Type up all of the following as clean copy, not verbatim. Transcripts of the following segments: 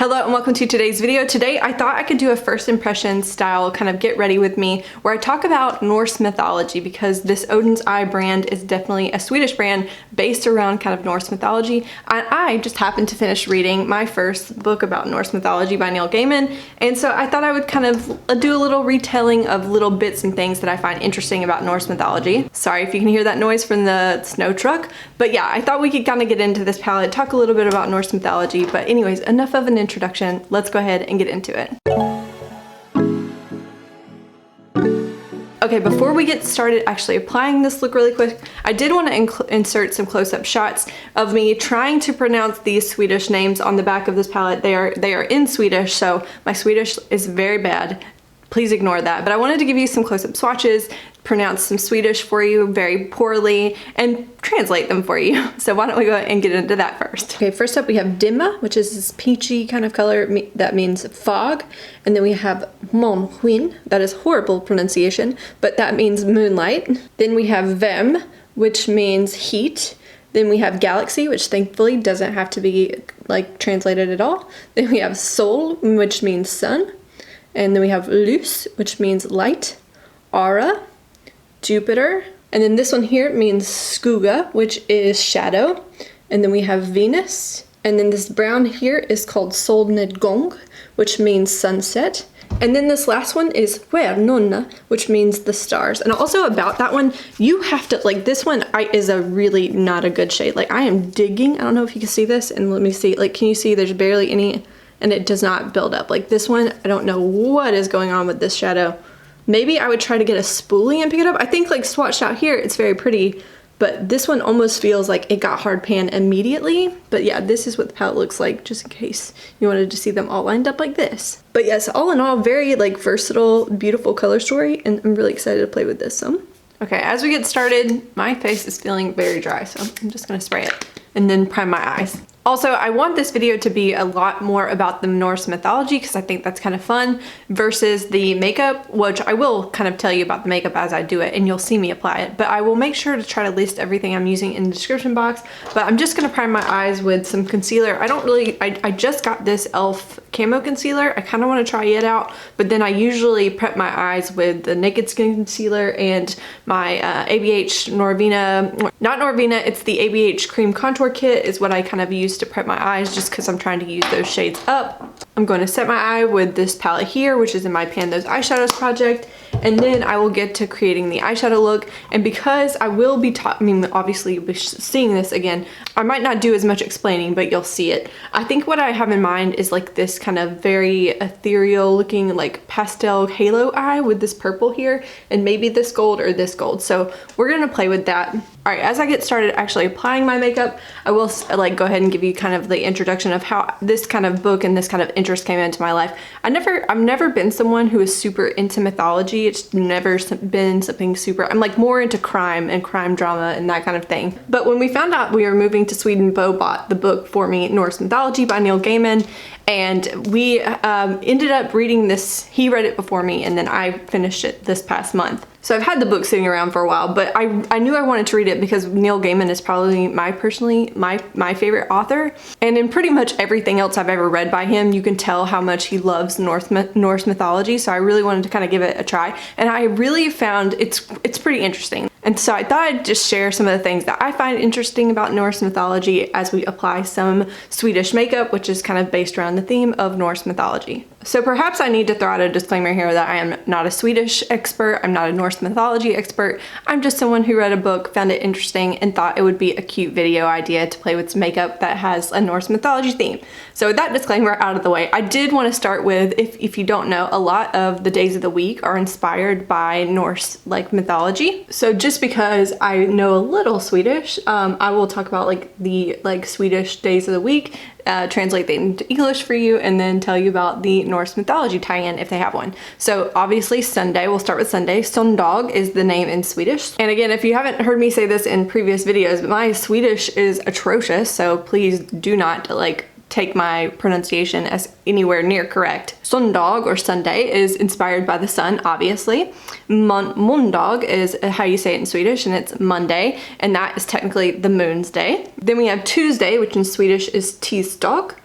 Hello and welcome to today's video. Today I thought I could do a first impression style kind of get ready with me where I talk about Norse mythology because this Oden's Eye brand is definitely a Swedish brand based around kind of Norse mythology. I just happened to finish reading my first book about Norse mythology by Neil Gaiman, and so I thought I would kind of do a little retelling of little bits and things that I find interesting about Norse mythology. Sorry if you can hear that noise from the snow truck, but yeah, I thought we could kind of get into this palette, talk a little bit about Norse mythology, but anyways, enough of an introduction. Let's go ahead and get into it. Okay, before we get started actually applying this look really quick, I did want to insert some close-up shots of me trying to pronounce these Swedish names on the back of this palette. They are in Swedish, so my Swedish is very bad. Please ignore that. But I wanted to give you some close-up swatches, pronounce some Swedish for you very poorly, and translate them for you. So why don't we go ahead and get into that first. Okay, first up we have dimma, which is this peachy kind of color. That means fog. And then we have månsken, that is horrible pronunciation, but that means moonlight. Then we have vem, which means heat. Then we have galaxy, which thankfully doesn't have to be like translated at all. Then we have sol, which means sun. And then we have lys, which means light. Aura, Jupiter, and then this one here means skugga, which is shadow. And then we have Venus, and then this brown here is called solnedgång, which means sunset. And then this last one is stjärnorna, which means the stars. And also about that one, you have to, like this one is a really not a good shade. Like I am digging, I don't know if you can see this, and let me see, like can you see there's barely any, and it does not build up. Like this one, I don't know what is going on with this shadow. Maybe I would try to get a spoolie and pick it up. I think like swatched out here, it's very pretty, but this one almost feels like it got hard pan immediately. But yeah, this is what the palette looks like, just in case you wanted to see them all lined up like this. But yes, all in all, very like versatile, beautiful color story, and I'm really excited to play with this some. Okay, as we get started, my face is feeling very dry, so I'm just gonna spray it and then prime my eyes. Also, I want this video to be a lot more about the Norse mythology because I think that's kind of fun versus the makeup, which I will kind of tell you about the makeup as I do it and you'll see me apply it. But I will make sure to try to list everything I'm using in the description box. But I'm just going to prime my eyes with some concealer. I just got this e.l.f. camo concealer. I kind of want to try it out, but then I usually prep my eyes with the Naked Skin concealer and my ABH Norvina, not Norvina, it's the ABH Cream Contour Kit is what I kind of use to prep my eyes just because I'm trying to use those shades up. I'm going to set my eye with this palette here, which is in my Pan Those Eyeshadows project, and then I will get to creating the eyeshadow look. And because I will be obviously you'll be seeing this again, I might not do as much explaining, but you'll see it. I think what I have in mind is like this kind of very ethereal looking like pastel halo eye with this purple here and maybe this gold or this gold. So we're gonna play with that. All right, as I get started actually applying my makeup, I will like go ahead and give you kind of the introduction of how this kind of book and this kind of interest came into my life. I've never been someone who is super into mythology. It's never been something super, I'm like more into crime and crime drama and that kind of thing. But when we found out we were moving to Sweden, Bo bought the book for me, Norse Mythology by Neil Gaiman, and we ended up reading this. He read it before me and then I finished it this past month. So I've had the book sitting around for a while, but I knew I wanted to read it because Neil Gaiman is probably my favorite author. And in pretty much everything else I've ever read by him, you can tell how much he loves Norse mythology. So I really wanted to kind of give it a try. And I really found it's pretty interesting. And so I thought I'd just share some of the things that I find interesting about Norse mythology as we apply some Swedish makeup, which is kind of based around the theme of Norse mythology. So perhaps I need to throw out a disclaimer here that I am not a Swedish expert, I'm not a Norse mythology expert, I'm just someone who read a book, found it interesting, and thought it would be a cute video idea to play with some makeup that has a Norse mythology theme. So with that disclaimer out of the way, I did want to start with, if you don't know, a lot of the days of the week are inspired by Norse mythology. So just because I know a little Swedish, I will talk about the Swedish days of the week, translate that into English for you, and then tell you about the Norse mythology tie-in if they have one. So obviously Sunday, we'll start with Sunday. Söndag is the name in Swedish. And again, if you haven't heard me say this in previous videos, my Swedish is atrocious, so please do not take my pronunciation as anywhere near correct. Söndag or Sunday is inspired by the sun, obviously. Måndag is how you say it in Swedish, and it's Monday, and that is technically the moon's day. Then we have Tuesday, which in Swedish is tisdag,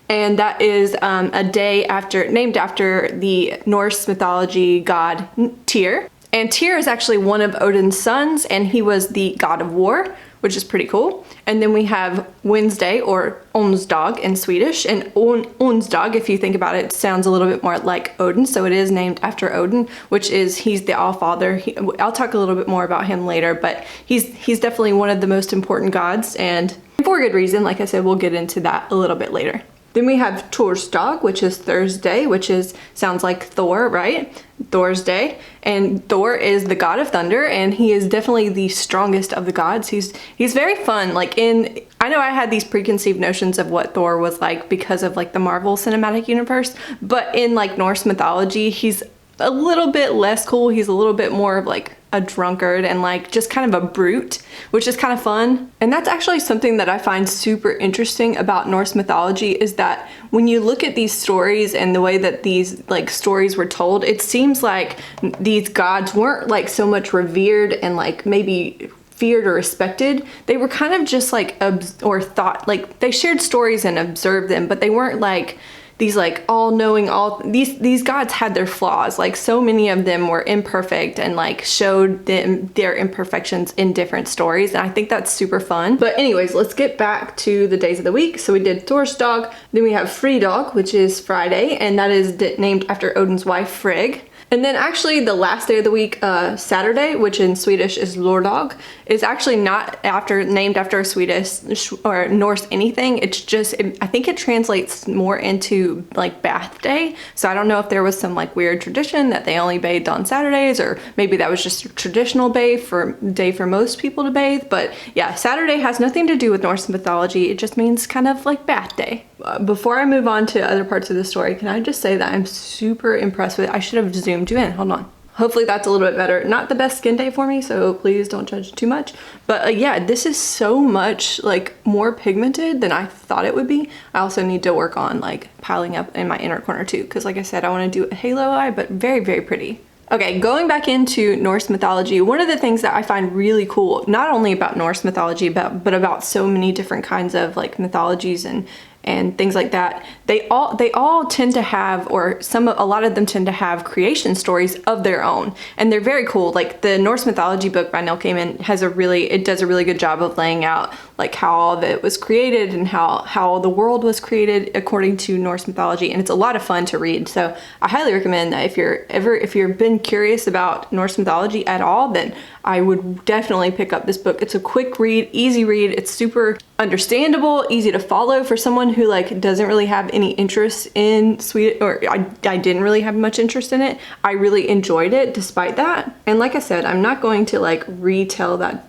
and that is a day named after the Norse mythology god Tyr. And Tyr is actually one of Odin's sons, and he was the god of war, which is pretty cool. And then we have Wednesday, or onsdag in Swedish, and onsdag, if you think about it, sounds a little bit more like Odin, so it is named after Odin, which is, he's the Allfather. I'll talk a little bit more about him later, but he's definitely one of the most important gods, and for good reason. Like I said, we'll get into that a little bit later. Then we have Torsdag, which is Thursday, which sounds like Thor, right? Thor's day. And Thor is the god of thunder, and he is definitely the strongest of the gods. He's very fun. Like I know I had these preconceived notions of what Thor was like because of like the Marvel Cinematic Universe, but in like Norse mythology, he's a little bit less cool. He's a little bit more of like a drunkard and like just kind of a brute, which is kind of fun. And that's actually something that I find super interesting about Norse mythology, is that when you look at these stories and the way that these like stories were told, it seems like these gods weren't like so much revered and like maybe feared or respected. They were kind of just like or thought like they shared stories and observed them, but they weren't like these like all-knowing, these gods had their flaws. Like so many of them were imperfect and like showed them their imperfections in different stories, and I think that's super fun. But anyways, let's get back to the days of the week. So we did Torsdag, then we have Fridag, which is Friday, and that is named after Odin's wife Frigg. And then actually the last day of the week, Saturday, which in Swedish is lördag, is actually not named after a Swedish or Norse anything. It's just, I think it translates more into like bath day. So I don't know if there was some like weird tradition that they only bathed on Saturdays, or maybe that was just a traditional day for most people to bathe. But yeah, Saturday has nothing to do with Norse mythology. It just means kind of like bath day. Before I move on to other parts of the story, can I just say that I'm super impressed with it. I should have zoomed you in. Hold on. Hopefully that's a little bit better. Not the best skin day for me, so please don't judge too much. But yeah, this is so much like more pigmented than I thought it would be. I also need to work on like piling up in my inner corner too, because like I said, I want to do a halo eye, but very, very pretty. Okay, going back into Norse mythology, one of the things that I find really cool, not only about Norse mythology, but about so many different kinds of like mythologies and things like that, they all tend to have, or a lot of them tend to have creation stories of their own, and they're very cool. Like the Norse Mythology book by Neil Gaiman does a really good job of laying out like how all of it was created and how the world was created according to Norse mythology, and it's a lot of fun to read. So I highly recommend that if you've been curious about Norse mythology at all, then I would definitely pick up this book. It's a quick read, easy read. It's super understandable, easy to follow for someone who like doesn't really have any interest in Sweden, or I didn't really have much interest in it. I really enjoyed it despite that. And like I said, I'm not going to like retell that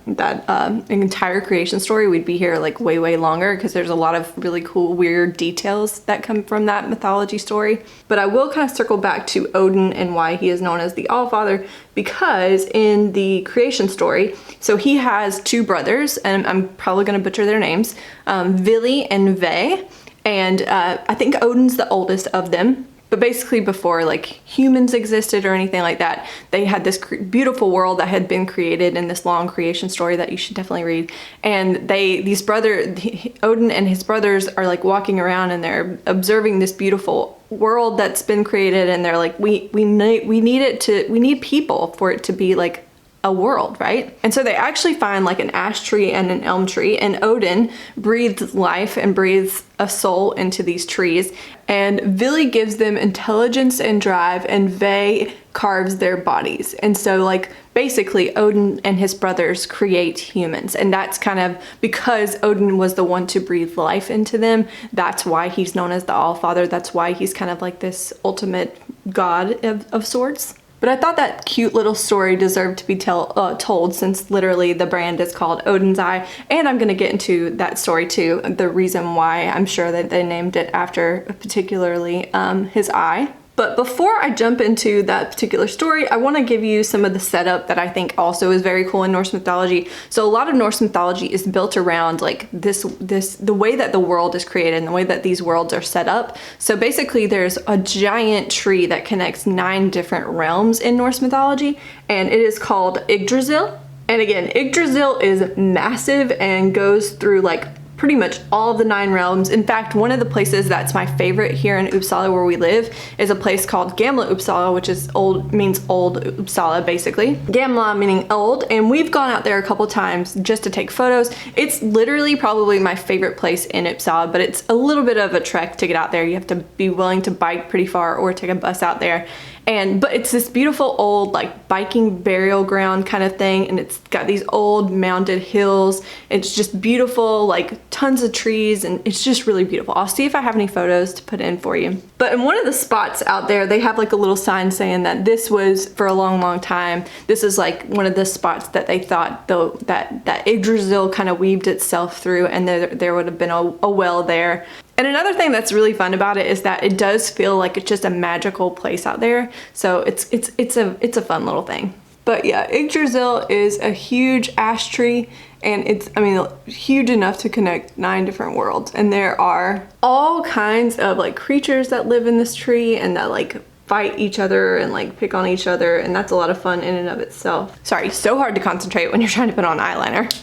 entire creation story. We'd be here like way longer, because there's a lot of really cool weird details that come from that mythology story. But I will kind of circle back to Odin and why he is known as the Allfather, because in the creation story, so he has two brothers, and I'm probably going to butcher their names, Vili and Ve, and I think Odin's the oldest of them. But basically before like humans existed or anything like that, they had this beautiful world that had been created in this long creation story that you should definitely read. And Odin and his brothers are like walking around, and they're observing this beautiful world that's been created, and they're like, we need people for it to be like a world, right? And so they actually find like an ash tree and an elm tree, and Odin breathes life and breathes a soul into these trees, and Vili gives them intelligence and drive, and Ve carves their bodies. And so like basically Odin and his brothers create humans, and that's kind of because Odin was the one to breathe life into them. That's why he's known as the Allfather. That's why he's kind of like this ultimate god of sorts. But I thought that cute little story deserved to be told, since literally the brand is called Odin's Eye, and I'm going to get into that story too, the reason why I'm sure that they named it after particularly his eye. But before I jump into that particular story, I want to give you some of the setup that I think also is very cool in Norse mythology. So a lot of Norse mythology is built around like the way that the world is created and the way that these worlds are set up. So basically there's a giant tree that connects 9 different realms in Norse mythology, and it is called Yggdrasil. And again, Yggdrasil is massive and goes through like pretty much all of the 9 realms. In fact, one of the places that's my favorite here in Uppsala where we live is a place called Gamla Uppsala, which is means old Uppsala basically. Gamla meaning old, and we've gone out there a couple times just to take photos. It's literally probably my favorite place in Uppsala, but it's a little bit of a trek to get out there. You have to be willing to bike pretty far or take a bus out there. But it's this beautiful old like biking burial ground kind of thing, and it's got these old mounded hills. It's just beautiful, like tons of trees, and it's just really beautiful. I'll see if I have any photos to put in for you. But in one of the spots out there, they have like a little sign saying that this was for a long time. This is like one of the spots that they thought though that Yggdrasil kind of weaved itself through, and there would have been a well there. And another thing that's really fun about it is that it does feel like it's just a magical place out there. So it's a fun little thing. But yeah, Yggdrasil is a huge ash tree, and it's, I mean, huge enough to connect 9 different worlds. And there are all kinds of like creatures that live in this tree and that like fight each other and like pick on each other, and that's a lot of fun in and of itself. Sorry, so hard to concentrate when you're trying to put on eyeliner.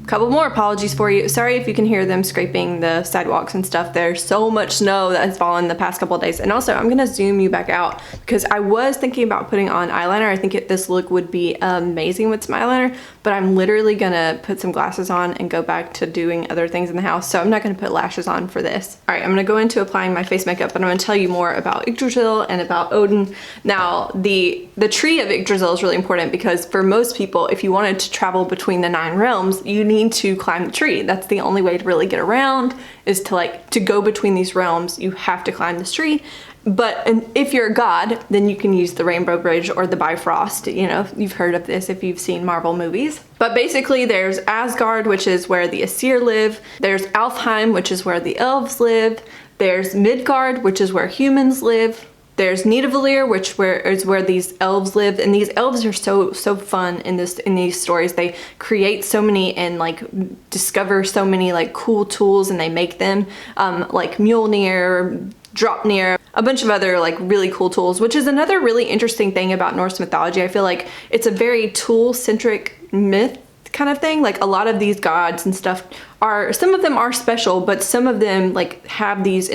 Couple more apologies for you. Sorry if you can hear them scraping the sidewalks and stuff. There's so much snow that has fallen the past couple of days. And also, I'm gonna zoom you back out because I was thinking about putting on eyeliner. I think this look would be amazing with some eyeliner, but I'm literally gonna put some glasses on and go back to doing other things in the house. So I'm not gonna put lashes on for this. All right, I'm gonna go into applying my face makeup, and I'm gonna tell you more about Yggdrasil and about Oden. Now, the tree of Yggdrasil is really important because for most people, if you wanted to travel between the 9 realms, you need to climb the tree. That's the only way to really get around, is to go between these realms. You have to climb this tree. But if you're a god, then you can use the Rainbow Bridge or the Bifrost. You know, you've heard of this if you've seen Marvel movies. But basically there's Asgard, which is where the Aesir live. There's Alfheim, which is where the elves live. There's Midgard, which is where humans live. There's Nidavellir, which is where these elves live, and these elves are so fun in these stories. They create so many and like discover so many like cool tools, and they make them like Mjolnir, Dropnir, a bunch of other like really cool tools, which is another really interesting thing about Norse mythology. I feel like it's a very tool-centric myth kind of thing. Like a lot of these gods and stuff some of them are special, but some of them like have these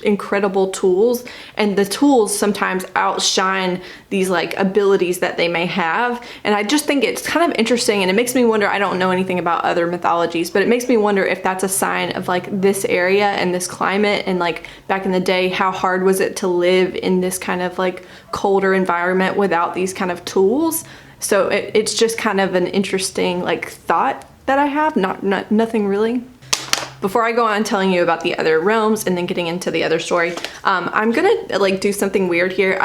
incredible tools, and the tools sometimes outshine these like abilities that they may have. And I just think it's kind of interesting, and it makes me wonder, I don't know anything about other mythologies, but it makes me wonder if that's a sign of like this area and this climate, and like back in the day, how hard was it to live in this kind of like colder environment without these kind of tools. So it's just kind of an interesting like thought that I have, nothing really. Before I go on telling you about the other realms and then getting into the other story, I'm gonna like do something weird here.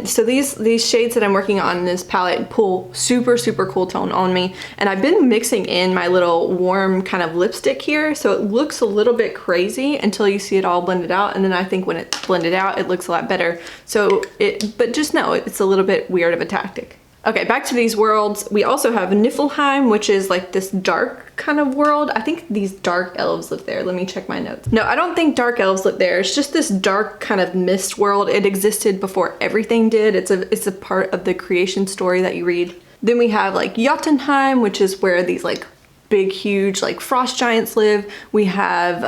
So these shades that I'm working on in this palette pull super cool tone on me, and I've been mixing in my little warm kind of lipstick here, so it looks a little bit crazy until you see it all blended out, and then I think when it's blended out, it looks a lot better. But just know it's a little bit weird of a tactic. Okay, back to these worlds. We also have Niflheim, which is like this dark kind of world. I think these dark elves live there. Let me check my notes. No, I don't think dark elves live there. It's just this dark kind of mist world. It existed before everything did. It's a part of the creation story that you read. Then we have like Jotunheim, which is where these like big huge like frost giants live. We have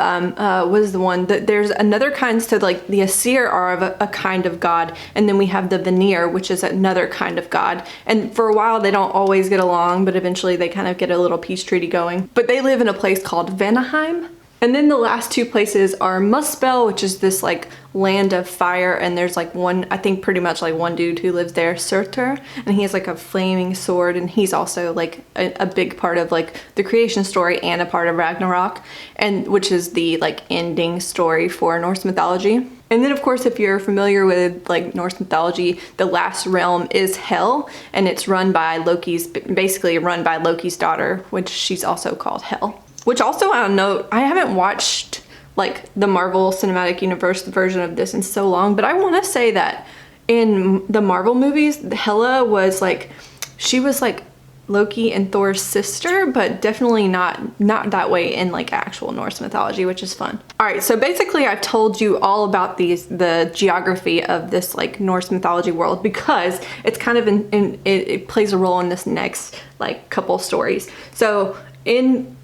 what is the one that there's another kind, so like the Aesir are of a kind of god, and then we have the Vanir, which is another kind of god, and for a while they don't always get along, but eventually they kind of get a little peace treaty going. But they live in a place called Vanaheim. And then the last 2 places are Muspel, which is this like land of fire, and there's like one, I think pretty much like one dude who lives there, Surtur, and he has like a flaming sword, and he's also like a big part of like the creation story and a part of Ragnarok, and which is the like ending story for Norse mythology. And then of course, if you're familiar with like Norse mythology, the last realm is Hel, and it's basically run by Loki's daughter, which she's also called Hel. Which also, on a note, I haven't watched like the Marvel Cinematic Universe version of this in so long, but I want to say that in the Marvel movies, Hela was like, she was like Loki and Thor's sister, but definitely not that way in like actual Norse mythology, which is fun. All right, so basically I've told you all about the geography of this like Norse mythology world because it's kind of it plays a role in this next like couple stories. So in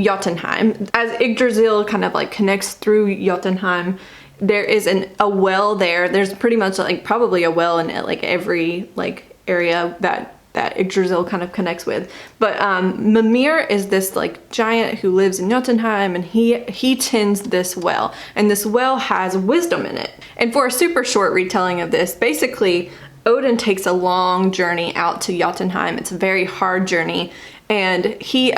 Jotunheim, as Yggdrasil kind of like connects through Jotunheim, there is a well there. There's pretty much like probably a well in like every like area that Yggdrasil kind of connects with. But Mimir is this like giant who lives in Jotunheim, and he tends this well, and this well has wisdom in it. And for a super short retelling of this, basically Odin takes a long journey out to Jotunheim. It's a very hard journey, and he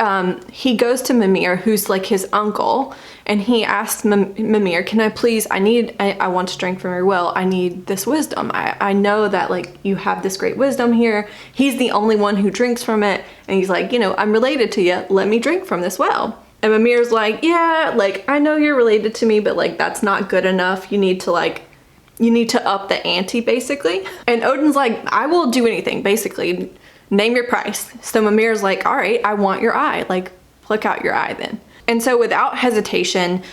goes to Mimir, who's like his uncle, and he asks Mimir, can I please, I want to drink from your well. I need this wisdom. I know that like you have this great wisdom here. He's the only one who drinks from it, and he's like, you know, I'm related to you. Let me drink from this well. And Mimir's like, yeah, like I know you're related to me, but like that's not good enough. You need to up the ante, basically. And Odin's like, I will do anything, basically. Name your price. So Mimir's like, all right, I want your eye. Like, pluck out your eye then. And so without hesitation,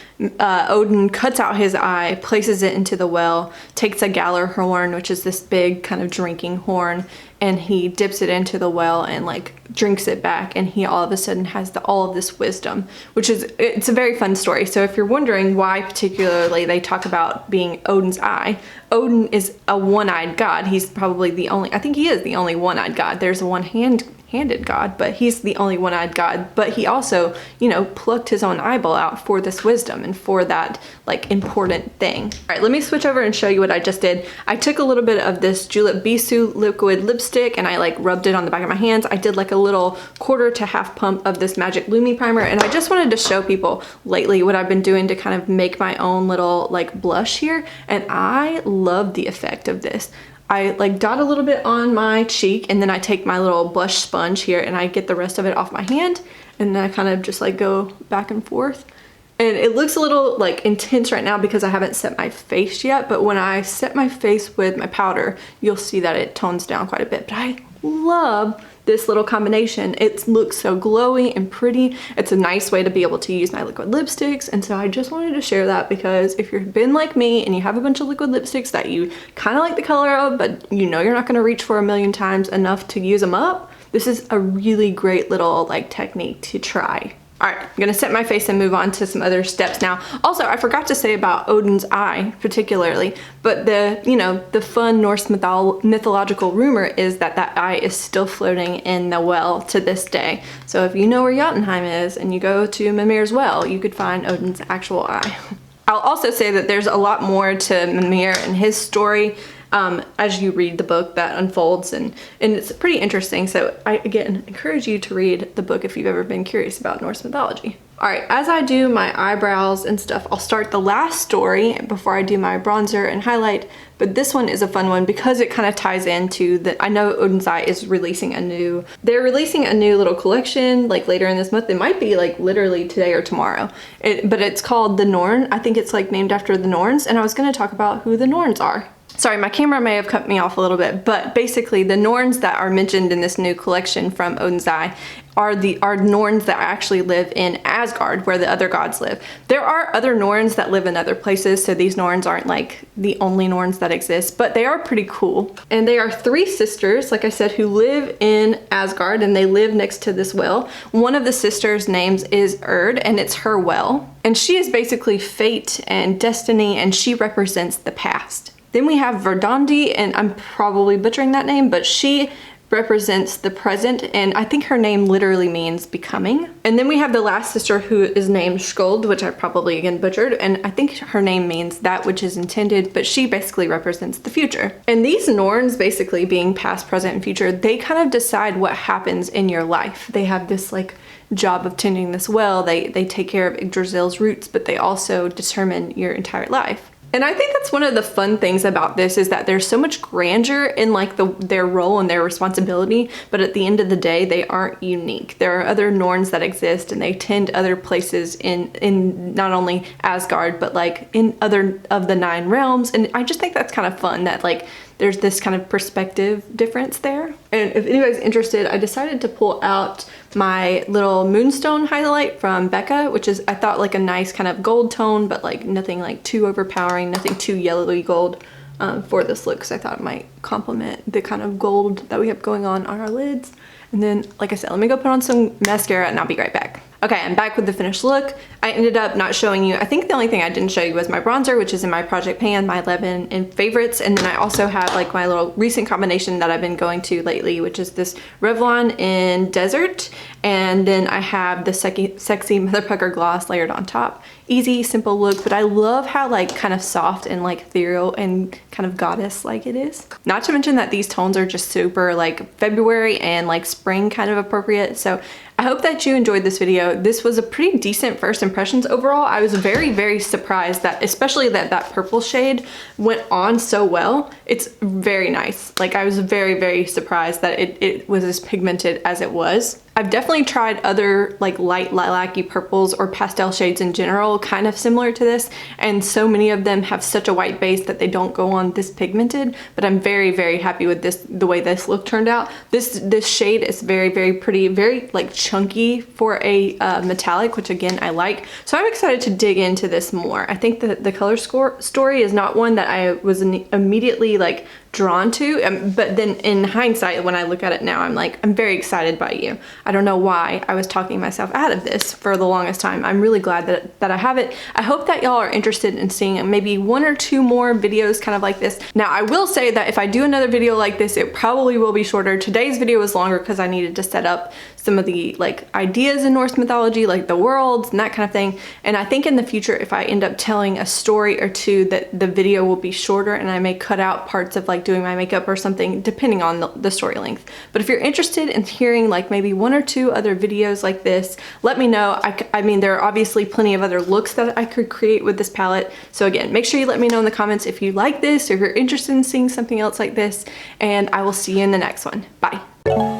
Odin cuts out his eye, places it into the well, takes a galler horn, which is this big kind of drinking horn, and he dips it into the well and like drinks it back, and he all of a sudden has all of this wisdom, it's a very fun story. So if you're wondering why particularly they talk about being Odin's eye, Odin is a one-eyed god. He's probably I think he is the only one-eyed god. There's a one-handed god, but he's the only one-eyed god. But he also, you know, plucked his own eyeball out for this wisdom and for that like important thing. All right, let me switch over and show you what I just did. I took a little bit of this Julep bisou liquid lipstick and I like rubbed it on the back of my hands. I did like a little quarter to half pump of this magic lumi primer, and I just wanted to show people lately what I've been doing to kind of make my own little like blush here, and I love the effect of this. I like dot a little bit on my cheek, and then I take my little blush sponge here and I get the rest of it off my hand, and then I kind of just like go back and forth. And it looks a little like intense right now because I haven't set my face yet, but when I set my face with my powder, you'll see that it tones down quite a bit. But I love this little combination. It looks so glowy and pretty. It's a nice way to be able to use my liquid lipsticks, and so I just wanted to share that because if you've been like me and you have a bunch of liquid lipsticks that you kind of like the color of, but you know you're not going to reach for a million times enough to use them up, this is a really great little like technique to try. All right, I'm gonna set my face and move on to some other steps now. Also, I forgot to say about Odin's eye particularly, but the fun Norse mythological rumor is that eye is still floating in the well to this day. So if you know where Jotunheim is and you go to Mimir's well, you could find Odin's actual eye. I'll also say that there's a lot more to Mimir and his story as you read the book that unfolds, and it's pretty interesting. So I again encourage you to read the book if you've ever been curious about Norse mythology. All right, as I do my eyebrows and stuff, I'll start the last story before I do my bronzer and highlight, but this one is a fun one because it kind of ties into that. I know Odin's Eye is they're releasing a new little collection like later in this month. It might be like literally today or tomorrow, but it's called the Norn. I think it's like named after the Norns, and I was gonna talk about who the Norns are. Sorry, my camera may have cut me off a little bit, but basically the Norns that are mentioned in this new collection from Odin's Eye are Norns that actually live in Asgard, where the other gods live. There are other Norns that live in other places, so these Norns aren't like the only Norns that exist, but they are pretty cool. And they are 3 sisters, like I said, who live in Asgard, and they live next to this well. One of the sisters' names is Erd, and it's her well. And she is basically fate and destiny, and she represents the past. Then we have Verdandi, and I'm probably butchering that name, but she represents the present, and I think her name literally means becoming. And then we have the last sister who is named Skuld, which I probably again butchered, and I think her name means that which is intended, but she basically represents the future. And these Norns, basically being past, present, and future, they kind of decide what happens in your life. They have this like job of tending this well. They take care of Yggdrasil's roots, but they also determine your entire life. And I think that's one of the fun things about this, is that there's so much grandeur in like their role and their responsibility, but at the end of the day, they aren't unique. There are other Norns that exist, and they tend other places in not only Asgard, but like in other of the 9 realms. And I just think that's kind of fun that like there's this kind of perspective difference there. And if anybody's interested, I decided to pull out my little moonstone highlight from Becca, which is, I thought, like a nice kind of gold tone, but like nothing like too overpowering, nothing too yellowy gold for this look, because I thought it might complement the kind of gold that we have going on our lids. And then, like I said, let me go put on some mascara and I'll be right back. Okay, I'm back with the finished look. I ended up not showing you, I think the only thing I didn't show you was my bronzer, which is in my Project Pan, my 11 in favorites. And then I also have like my little recent combination that I've been going to lately, which is this Revlon in Desert. And then I have the sexy Mother Pucker gloss layered on top. Easy, simple look, but I love how like kind of soft and like ethereal and kind of goddess like it is. Not to mention that these tones are just super like February and like spring kind of appropriate. So I hope that you enjoyed this video. This was a pretty decent first impressions overall. I was very, very surprised that, especially that purple shade went on so well. It's very nice. Like I was very, very surprised that it was as pigmented as it was. I've definitely tried other like light lilac-y purples or pastel shades in general, kind of similar to this, and so many of them have such a white base that they don't go on this pigmented, but I'm very, very happy with this, the way this look turned out. This shade is very, very pretty, very like chunky for a metallic, which again, I like. So I'm excited to dig into this more. I think that the color story is not one that I was immediately like drawn to, but then in hindsight, when I look at it now, I'm like, I'm very excited by you. I don't know why I was talking myself out of this for the longest time. I'm really glad that I have it. I hope that y'all are interested in seeing maybe 1 or 2 more videos kind of like this. Now, I will say that if I do another video like this, it probably will be shorter. Today's video was longer because I needed to set up some of the like ideas in Norse mythology, like the worlds and that kind of thing. And I think in the future, if I end up telling a story or two, that the video will be shorter and I may cut out parts of like doing my makeup or something, depending on the story length. But if you're interested in hearing like maybe 1 or 2 other videos like this, let me know. I mean, there are obviously plenty of other looks that I could create with this palette. So again, make sure you let me know in the comments if you like this or if you're interested in seeing something else like this, and I will see you in the next one. Bye.